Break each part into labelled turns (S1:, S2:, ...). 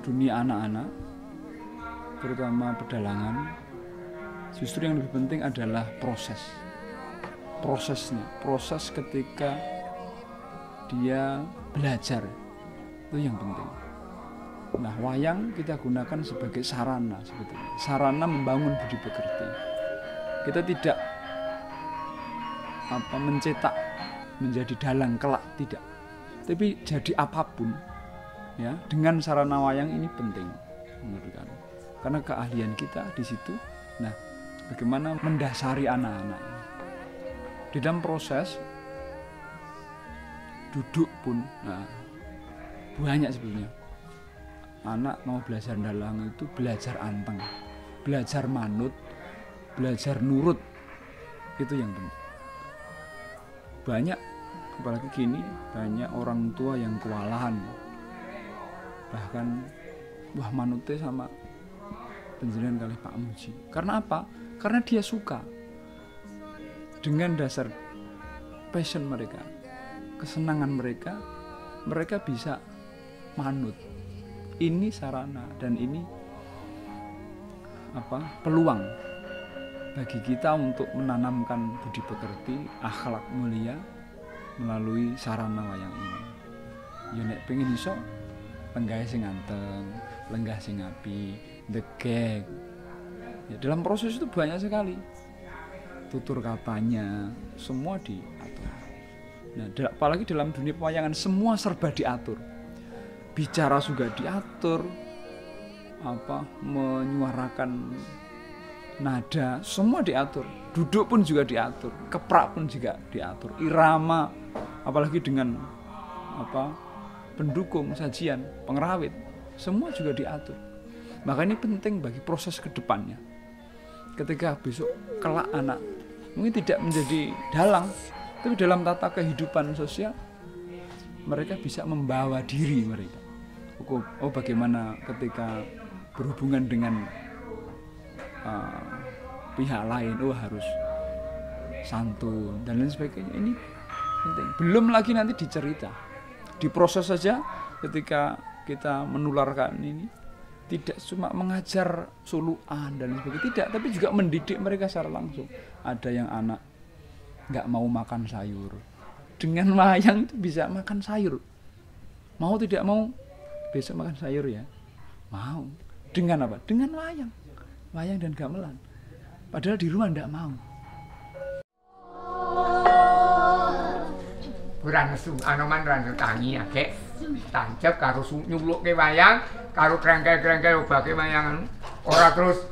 S1: dunia anak-anak, terutama pedalangan, justru yang lebih penting adalah prosesnya, proses ketika dia belajar, itu yang penting. Nah, wayang kita gunakan sebagai sarana sebetulnya, sarana membangun budi pekerti. Kita tidak mencetak menjadi dalang kelak, tidak. Tapi jadi apapun, ya, dengan sarana wayang ini penting menurut kami. Karena keahlian kita di situ. Nah, bagaimana mendasari anak-anak ini. Di dalam proses duduk pun, nah, banyak sebenarnya. Anak mau belajar dalang itu belajar anteng, belajar manut, belajar nurut, itu yang penting. Banyak, apalagi kini, banyak orang tua yang kewalahan, bahkan wah manutnya sama penjenengan kali Pak Muji. Karena apa? Karena dia suka. Dengan dasar passion mereka, kesenangan mereka, mereka bisa manut. Ini sarana dan ini peluang bagi kita untuk menanamkan budi pekerti, akhlak mulia melalui sarana wayang ini. Ya nek pengen iso lenggah sing anteng, lenggah sing api, degek. Ya, dalam proses itu banyak sekali. Tutur katanya, semua diatur. Nah, apalagi dalam dunia pewayangan semua serba diatur. Bicara juga diatur, menyuarakan nada, semua diatur. Duduk pun juga diatur, keprak pun juga diatur. Irama, apalagi dengan pendukung sajian, pengrawit, semua juga diatur. Maka ini penting bagi proses kedepannya. Ketika besok kelak anak mungkin tidak menjadi dalang, tapi dalam tata kehidupan sosial mereka bisa membawa diri mereka. Oh, bagaimana ketika berhubungan dengan pihak lain, harus santun dan lain sebagainya. Ini penting. Belum lagi nanti dicerita, diproses saja. Ketika kita menularkan ini, tidak cuma mengajar suluan dan lain sebagainya, tidak, tapi juga mendidik mereka secara langsung. Ada yang anak nggak mau makan sayur, dengan wayang itu bisa makan sayur. Mau tidak mau besok makan sayur ya, mau. Dengan apa? Dengan wayang dan gamelan. Padahal di rumah nggak mau.
S2: Kurang nesu, Anoman randu tangi akeh tancep karo nyulukke wayang, karo krengkel-krengkel obake wayangan. Ora terus,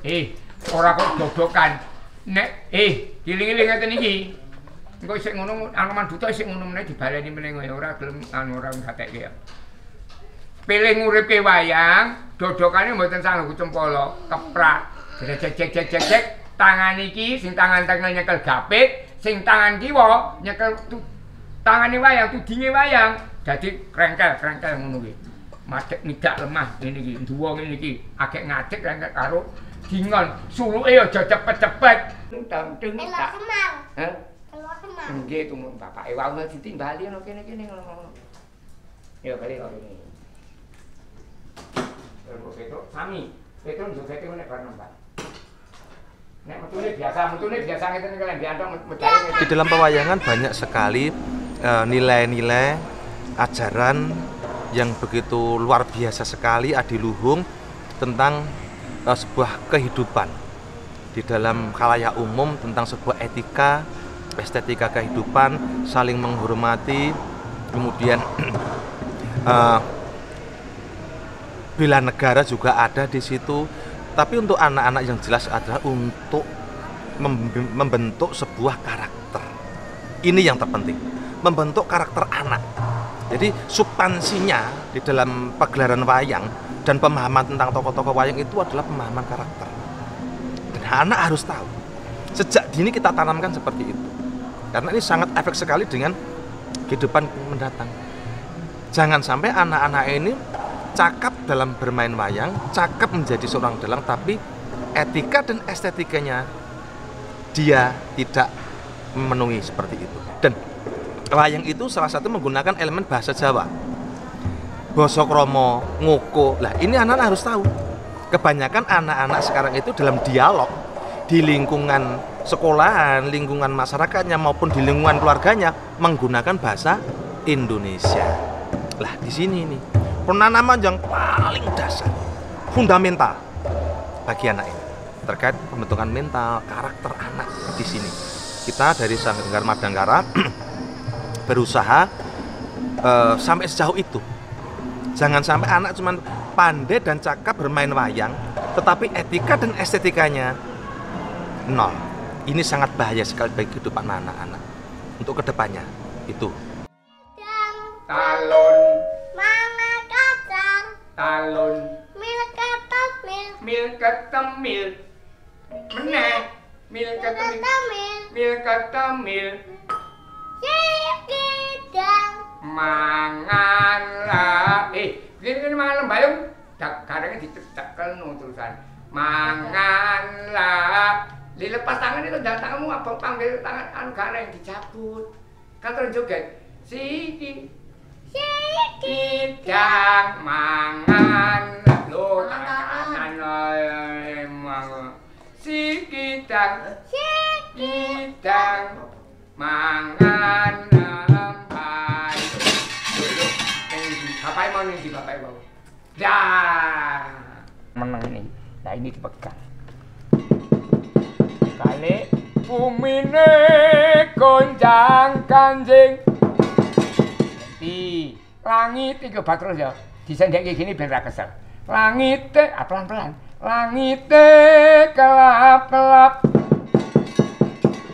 S2: ora kok dodokan. Nek, giling-giling ngeten iki. Engko isih ngono, Anoman Duta isih ngono meneh dibaleni meneh ora gelem ora ngatekke ya. Pilih nguripke wayang, dodokane mboten sanggup cempala, keprak, jek-jek, tangan iki sing tangan tengah nyekel gapit, sing tangan kiwa nyekel tangane wayang, tudinge wayang, dadi krengkel ngono kuwi. Madhek nidak lemah ngene iki, nduwa ngene iki, agek ngadeg krengkel karo dingon, suluke aja cepet-cepet. Tang-ting tak. Heh? Keluar kemang. Nggih, tumun bapake wae ditimbali ana kene-kene ngono. Ya bali karo ini. Petruk sami, Petruk njogete nek bar nembak. Nek metune biasa ngeten kalian diantok medale.
S3: Di dalam pewayangan banyak sekali nilai-nilai ajaran yang begitu luar biasa sekali adiluhung tentang sebuah kehidupan di dalam khalayak umum, tentang sebuah etika, estetika kehidupan, saling menghormati, kemudian bela negara juga ada di situ. Tapi untuk anak-anak yang jelas adalah untuk membentuk sebuah karakter. Ini yang terpenting, membentuk karakter anak. Jadi substansinya di dalam pagelaran wayang dan pemahaman tentang tokoh-tokoh wayang itu adalah pemahaman karakter. Dan anak harus tahu. Sejak dini kita tanamkan seperti itu. Karena ini sangat efek sekali dengan kehidupan mendatang. Jangan sampai anak-anak ini cakap dalam bermain wayang, cakap menjadi seorang dalang, tapi etika dan estetikanya dia tidak memenuhi seperti itu. Dan wayang itu salah satu menggunakan elemen bahasa Jawa. basa krama, ngoko. Lah ini anak-anak harus tahu. Kebanyakan anak-anak sekarang itu dalam dialog di lingkungan sekolahan, lingkungan masyarakatnya maupun di lingkungan keluarganya menggunakan bahasa Indonesia. Lah di sini nih penanaman yang paling dasar, fundamental bagi anak ini terkait pembentukan mental, karakter anak di sini. Kita dari Sanggar Madangkara berusaha sampai sejauh itu. Jangan sampai anak cuma pandai dan cakap bermain wayang, tetapi etika dan estetikanya nol. Ini sangat bahaya sekali bagi kehidupan anak-anak untuk kedepannya. Itu.
S2: Talon,
S4: Mana kacang,
S2: talon,
S4: mil kata mil,
S2: mil ketemil, meneh, mil ketemil,
S4: ketamil,
S2: mil ketemil,
S4: sikidang,
S2: mangan lah. Gini malam bayung, kadangnya dicekel terusan. Mangan lah. Dilepas tangan itu dan tanganmu apa panggil tangan karena yang dicabut. Kan terus joget. Sikidang mangan lo tangan emang sikidang mangan lampai duduk bapak mau nih bapak mau dah menang ini nah ini dipegang kali bumine gonjang kanjing di langit iki terus ya disendek kayak gini biar ra kesel langit pelan-pelan langit kelap-kelap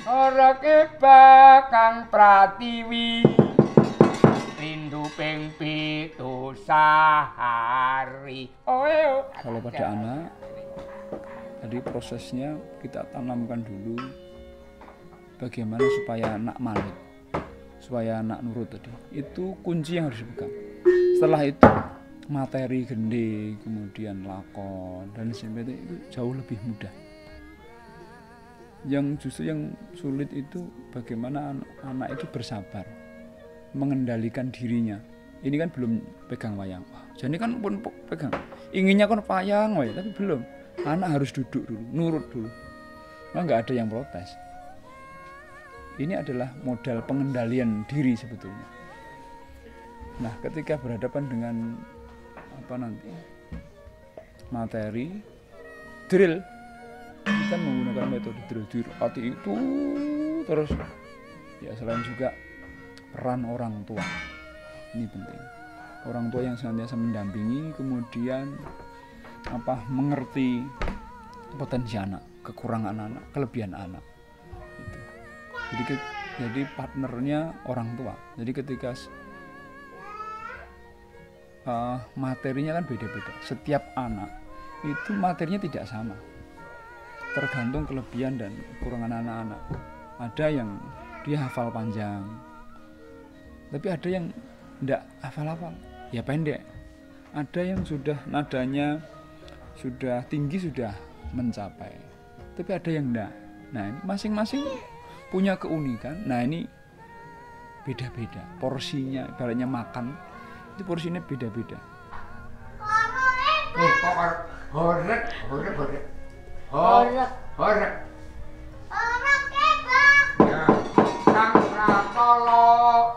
S2: ora kebakang pratiwi rindu ping 7 sehari
S1: Kalau pada anak, tadi prosesnya kita tanamkan dulu bagaimana supaya anak manut, supaya anak nurut tadi. Itu kunci yang harus dipegang. Setelah itu materi gede, kemudian lakon dan sebagainya itu jauh lebih mudah. Yang justru yang sulit itu bagaimana anak itu bersabar, mengendalikan dirinya. Ini kan belum pegang wayang. Wah, jadi kan pun pegang. Inginnya kan wayang, tapi belum. Anak harus duduk dulu, nurut dulu. Nah, nggak ada yang protes. Ini adalah modal pengendalian diri sebetulnya. Nah, ketika berhadapan dengan materi drill, kita menggunakan metode drill hati itu terus. Ya selain juga peran orang tua, ini penting. Orang tua yang senantiasa mendampingi, kemudian mengerti potensi anak, kekurangan anak, kelebihan anak. Jadi partnernya orang tua. Jadi ketika materinya kan beda-beda. Setiap anak itu materinya tidak sama. Tergantung kelebihan dan kekurangan anak-anak. Ada yang dia hafal panjang, tapi ada yang tidak hafal-hafal, ya pendek. Ada yang sudah nadanya sudah tinggi, sudah mencapai, tapi ada yang tidak. Nah, ini masing-masing punya keunikan. Nah, ini beda-beda porsinya, ibaratnya makan itu porsinya beda-beda.
S2: Kok horek ya sang pratolo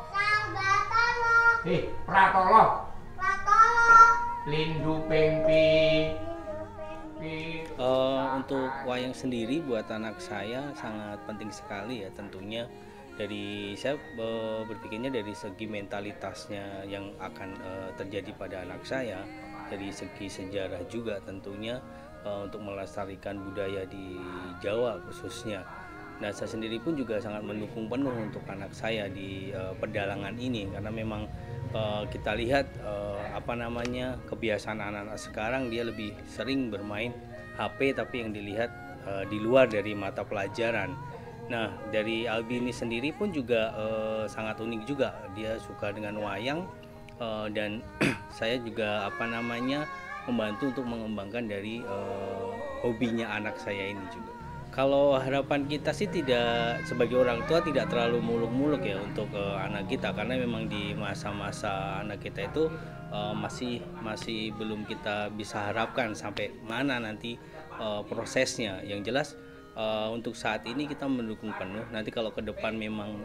S2: pratolo lindu pengpi
S5: untuk wayang sendiri buat anak saya sangat penting sekali ya, tentunya dari saya berpikirnya dari segi mentalitasnya yang akan terjadi pada anak saya, dari segi sejarah juga tentunya untuk melestarikan budaya di Jawa khususnya. Nah, saya sendiri pun juga sangat mendukung penuh untuk anak saya di pedalangan ini, karena memang kita lihat kebiasaan anak-anak sekarang dia lebih sering bermain HP, tapi yang dilihat di luar dari mata pelajaran. Nah, dari Albi ini sendiri pun juga sangat unik juga, dia suka dengan wayang dan saya juga membantu untuk mengembangkan dari hobinya anak saya ini juga. Kalau harapan kita sih tidak, sebagai orang tua tidak terlalu muluk-muluk ya untuk anak kita, karena memang di masa-masa anak kita itu masih belum kita bisa harapkan sampai mana nanti prosesnya. Yang jelas untuk saat ini kita mendukung penuh. Nanti kalau ke depan memang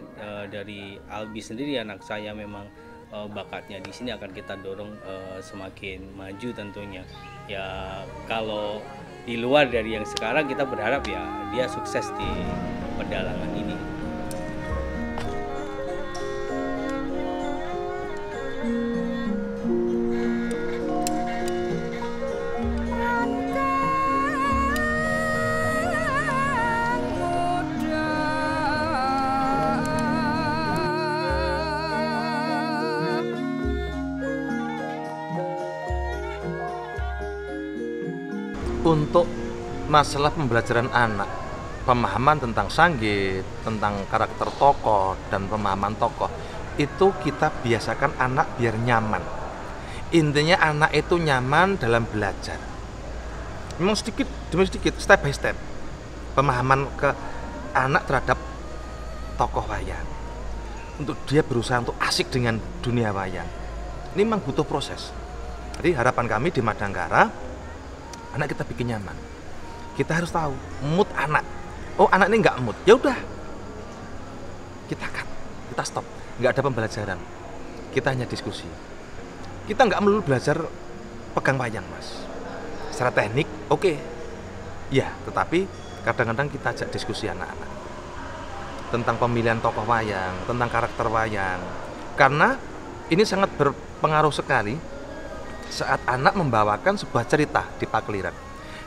S5: dari Albi sendiri, anak saya memang bakatnya di sini, akan kita dorong semakin maju tentunya. Ya kalau di luar dari yang sekarang, kita berharap ya dia sukses di pedalangan ini.
S3: Untuk masalah pembelajaran anak, pemahaman tentang Sanggit, tentang karakter tokoh dan pemahaman tokoh, itu kita biasakan anak biar nyaman. Intinya anak itu nyaman dalam belajar. Memang sedikit demi sedikit, step by step, pemahaman ke anak terhadap tokoh wayang, untuk dia berusaha untuk asik dengan dunia wayang. Ini memang butuh proses. Jadi harapan kami di Madanggara, anak kita bikin nyaman. Kita harus tahu mood anak. Oh, anak ini nggak mood, ya udah, kita cut, kita stop. Nggak ada pembelajaran, kita hanya diskusi. Kita nggak melulu belajar pegang wayang, Mas. Secara teknik, oke. Ya, tetapi kadang-kadang kita ajak diskusi anak-anak tentang pemilihan tokoh wayang, tentang karakter wayang. Karena ini sangat berpengaruh sekali saat anak membawakan sebuah cerita di Pakeliran.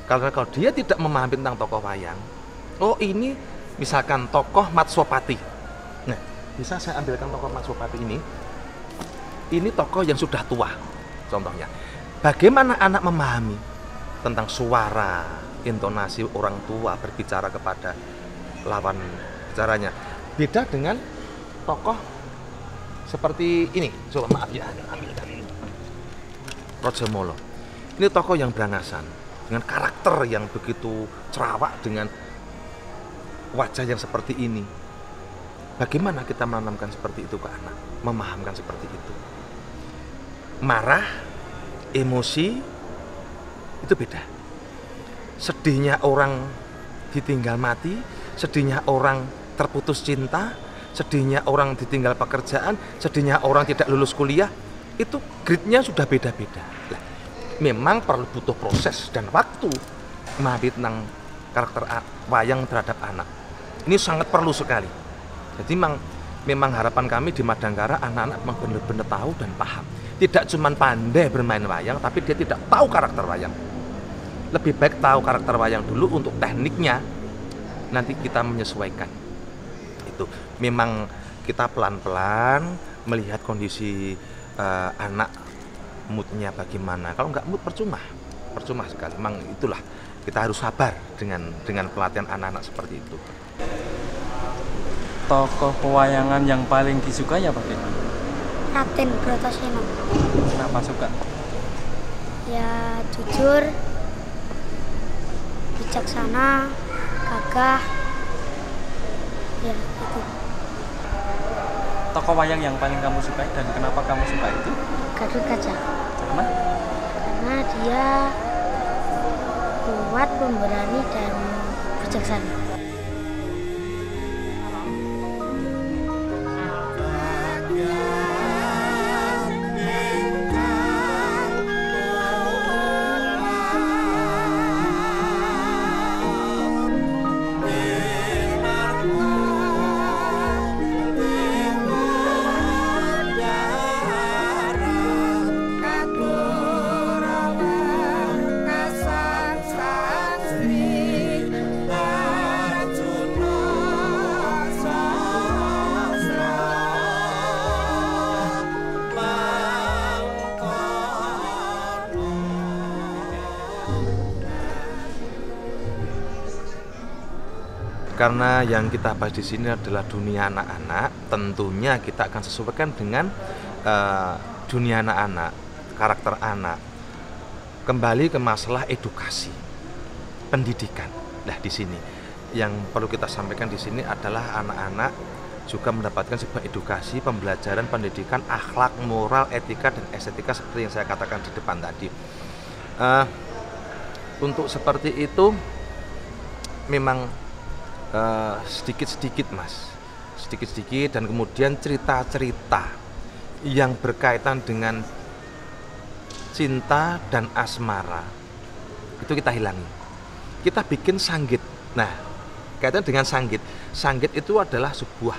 S3: Karena kalau dia tidak memahami tentang tokoh wayang, oh ini misalkan tokoh Matsopati. Nah, bisa saya ambilkan tokoh Matsopati ini tokoh yang sudah tua, contohnya. Bagaimana anak memahami tentang suara, intonasi orang tua berbicara kepada lawan bicaranya. Beda dengan tokoh seperti ini. Coba maaf ya, ambilkan ini. Rojomolo. Ini tokoh yang berangasan, dengan karakter yang begitu cerawak, dengan wajah yang seperti ini. Bagaimana kita menanamkan seperti itu ke anak, memahamkan seperti itu? Marah, emosi, itu beda. Sedihnya orang ditinggal mati, sedihnya orang terputus cinta, sedihnya orang ditinggal pekerjaan, sedihnya orang tidak lulus kuliah, itu gridnya sudah beda-beda. Nah, memang perlu butuh proses dan waktu memahami tentang karakter wayang terhadap anak. Ini sangat perlu sekali. Jadi memang harapan kami di Madanggara, anak-anak memang benar-benar tahu dan paham. Tidak cuma pandai bermain wayang, tapi dia tidak tahu karakter wayang. Lebih baik tahu karakter wayang dulu, untuk tekniknya nanti kita menyesuaikan. Itu memang kita pelan-pelan melihat kondisi anak, moodnya bagaimana. Kalau nggak mood, percuma sekali. Memang itulah, kita harus sabar dengan pelatihan anak-anak seperti itu.
S6: Tokoh pewayangan yang paling disukai apa, Pak?
S4: Raden Bratasena.
S6: Kenapa suka?
S4: Ya jujur, bijaksana, gagah. Ya itu.
S6: Tokoh wayang yang paling kamu sukai dan kenapa kamu suka itu?
S4: Gatot Kaca.
S6: Karena
S4: Dia kuat, pemberani, dan bijaksana.
S3: Karena yang kita bahas di sini adalah dunia anak-anak, tentunya kita akan sesuaikan dengan dunia anak-anak, karakter anak. Kembali ke masalah edukasi, pendidikan. Nah, di sini yang perlu kita sampaikan di sini adalah anak-anak juga mendapatkan sebuah edukasi, pembelajaran, pendidikan, akhlak, moral, etika, dan estetika seperti yang saya katakan di depan tadi. Untuk seperti itu memang sedikit-sedikit Mas, sedikit-sedikit, dan kemudian cerita-cerita yang berkaitan dengan cinta dan asmara itu kita hilangi. Kita bikin sanggit. Nah, kaitan dengan sanggit, sanggit itu adalah sebuah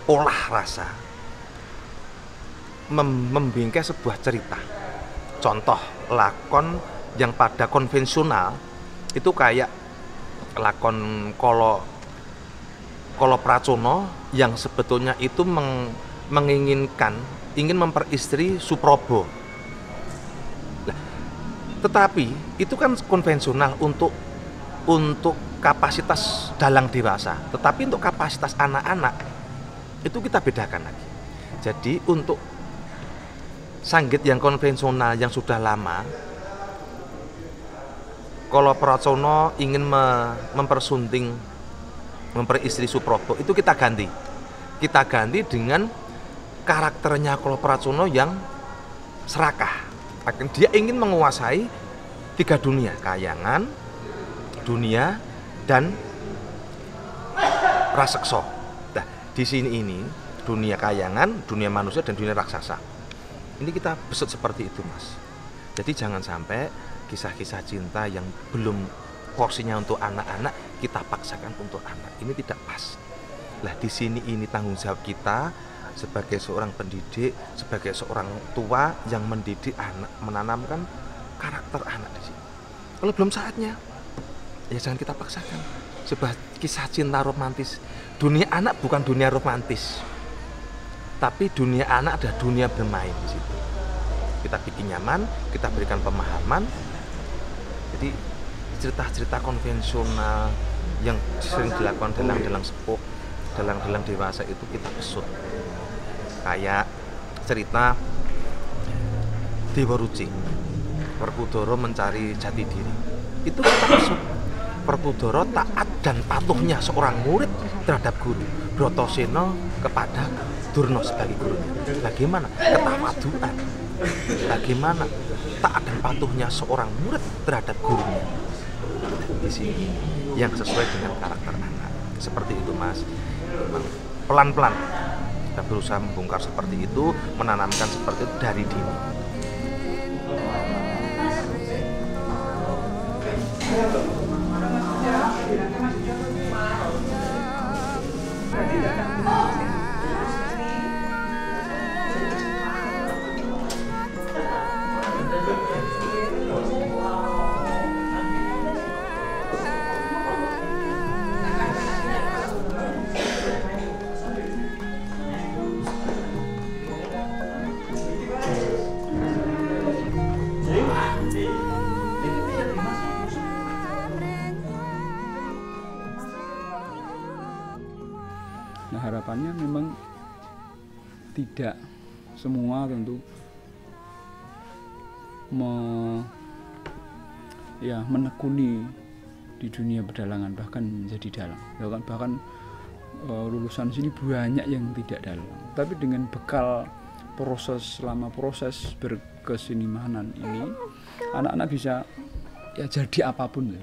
S3: olah rasa, membingkai sebuah cerita. Contoh lakon yang pada konvensional itu kayak lakon Kolo Pracono yang sebetulnya itu ingin memperistri Suprobo. Tetapi itu kan konvensional untuk kapasitas dalang dewasa. Tetapi untuk kapasitas anak-anak itu kita bedakan lagi. Jadi untuk sanggit yang konvensional yang sudah lama, Kolo Pracono ingin mempersunting, memperistri Suprobo, itu kita ganti. Kita ganti dengan karakternya Kolo Pracono yang serakah. Dia ingin menguasai 3 dunia, kayangan, dunia, dan raseksa. Nah, di sini ini dunia kayangan, dunia manusia, dan dunia raksasa. Ini kita besut seperti itu, Mas. Jadi jangan sampai kisah-kisah cinta yang belum porsinya untuk anak-anak kita paksakan untuk anak. Ini tidak pas. Lah di sini ini tanggung jawab kita sebagai seorang pendidik, sebagai seorang tua yang mendidik anak, menanamkan karakter anak di sini. Kalau belum saatnya, ya jangan kita paksakan. Sebuah kisah cinta romantis. Dunia anak bukan dunia romantis, tapi dunia anak adalah dunia bermain di situ. Kita bikin nyaman, kita berikan pemahaman. Jadi cerita-cerita konvensional yang sering dilakukan dalang-dalang sepuh, dalang-dalang dewasa itu kita besut. Kayak cerita Dewa Ruci, Werkudara mencari jati diri, itu kita besut. Werkudara taat dan patuhnya seorang murid terhadap guru, Bratasena kepada Durna sebagai gurunya. Bagaimana ketawaduan, bagaimana taat dan patuhnya seorang murid terhadap gurunya. Di sini yang sesuai dengan karakter anak. Seperti itu, Mas. Pelan-pelan kita berusaha membongkar seperti itu, menanamkan seperti itu dari dini.
S1: Nah, harapannya memang tidak semua tentu menekuni di dunia pedalangan, bahkan menjadi dalang. Bahkan lulusan sini banyak yang tidak dalang. Tapi dengan bekal selama proses berkesenimanan ini, anak-anak bisa ya jadi apapun.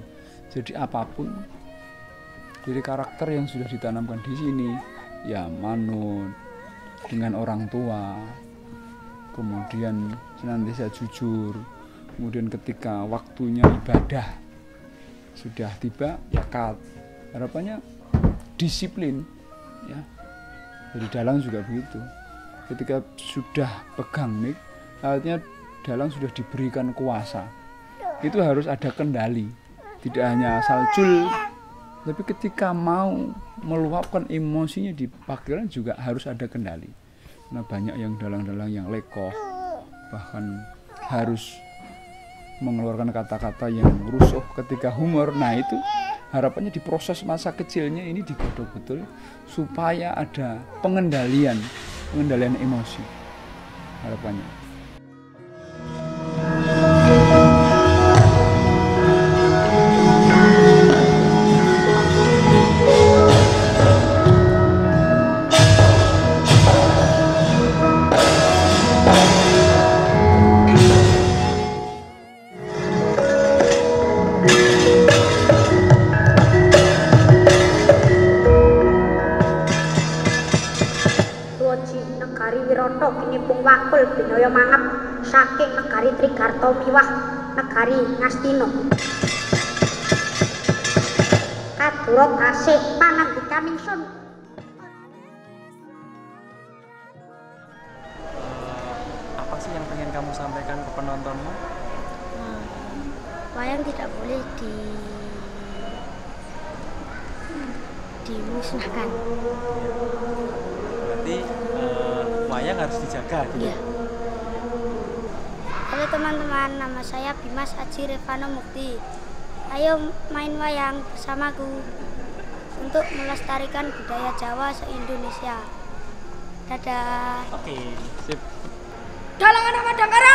S1: Jadi karakter yang sudah ditanamkan di sini, ya manut dengan orang tua, kemudian senantiasa jujur, kemudian ketika waktunya ibadah sudah tiba, ya harapannya disiplin, ya. Jadi dalang juga begitu. Ketika sudah pegang mic, artinya dalang sudah diberikan kuasa. Itu harus ada kendali, tidak hanya asal jul. Tapi ketika mau meluapkan emosinya di parkiran juga harus ada kendali. Karena banyak yang dalang-dalang yang lekoh, bahkan harus mengeluarkan kata-kata yang rusuh ketika humor. Nah itu harapannya di proses masa kecilnya ini digodok betul supaya ada pengendalian emosi. Harapannya.
S7: daya mangap saking negari Trigarta miwah negari Ngastina. Kadura tasih panandikaning sun.
S6: Apa sih yang pengen kamu sampaikan ke penontonmu?
S4: Wayang tidak boleh dimusnahkan.
S6: Berarti wayang harus dijaga gitu.
S4: Iya. Halo teman-teman, nama saya Bimas Aji Revano Mukti. Ayo main wayang bersamaku untuk melestarikan budaya Jawa se-Indonesia. Dadah.
S6: Oke, sip.
S7: Dalangan Ahmad Dangkara.